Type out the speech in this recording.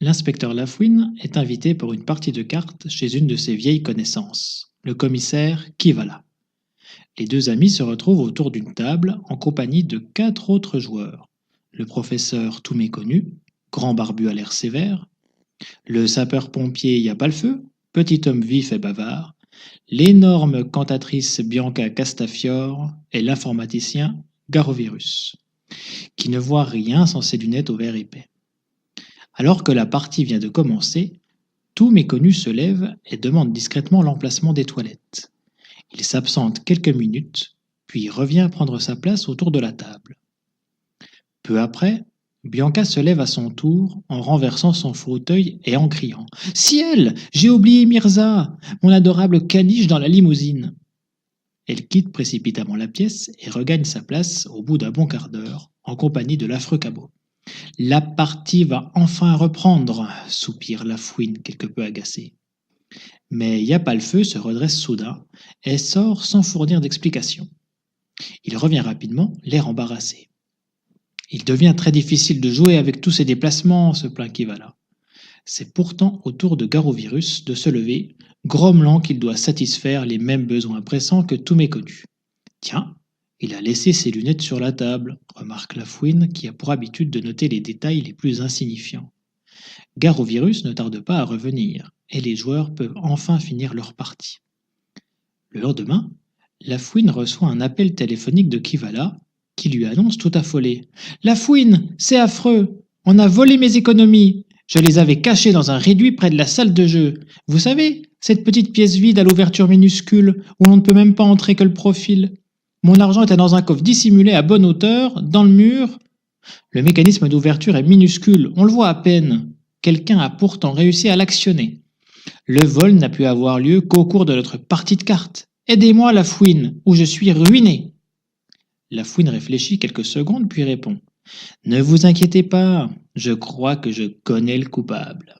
L'inspecteur Lafouine est invité pour une partie de cartes chez une de ses vieilles connaissances, le commissaire Kivala. Les deux amis se retrouvent autour d'une table en compagnie de quatre autres joueurs. Le professeur tout méconnu, grand barbu à l'air sévère, le sapeur-pompier y a pas le feu, petit homme vif et bavard, l'énorme cantatrice Bianca Castafiore et l'informaticien Garovirus, qui ne voit rien sans ses lunettes au verre épais. Alors que la partie vient de commencer, tout méconnu se lève et demande discrètement l'emplacement des toilettes. Il s'absente quelques minutes, puis revient prendre sa place autour de la table. Peu après, Bianca se lève à son tour en renversant son fauteuil et en criant « Ciel, j'ai oublié Mirza, mon adorable caniche dans la limousine !» Elle quitte précipitamment la pièce et regagne sa place au bout d'un bon quart d'heure, en compagnie de l'affreux cabot. « La partie va enfin reprendre !» soupire Lafouine quelque peu agacé. Mais Yapalfeu se redresse soudain et sort sans fournir d'explication. Il revient rapidement, l'air embarrassé. Il devient très difficile de jouer avec tous ces déplacements, se plaint Kivala. C'est pourtant au tour de Garovirus de se lever, grommelant qu'il doit satisfaire les mêmes besoins pressants que tout méconnu. Tiens, il a laissé ses lunettes sur la table, remarque Lafouine, qui a pour habitude de noter les détails les plus insignifiants. Garovirus ne tarde pas à revenir, et les joueurs peuvent enfin finir leur partie. Le lendemain, Lafouine reçoit un appel téléphonique de Kivala, qui lui annonce tout affolé. « Lafouine, c'est affreux! On a volé mes économies! Je les avais cachées dans un réduit près de la salle de jeu. Vous savez, cette petite pièce vide à l'ouverture minuscule, où l'on ne peut même pas entrer que le profil. Mon argent était dans un coffre dissimulé à bonne hauteur, dans le mur. Le mécanisme d'ouverture est minuscule, on le voit à peine. Quelqu'un a pourtant réussi à l'actionner. Le vol n'a pu avoir lieu qu'au cours de notre partie de cartes. Aidez-moi, Lafouine, ou je suis ruiné. » Lafouine réfléchit quelques secondes puis répond. « Ne vous inquiétez pas, je crois que je connais le coupable. »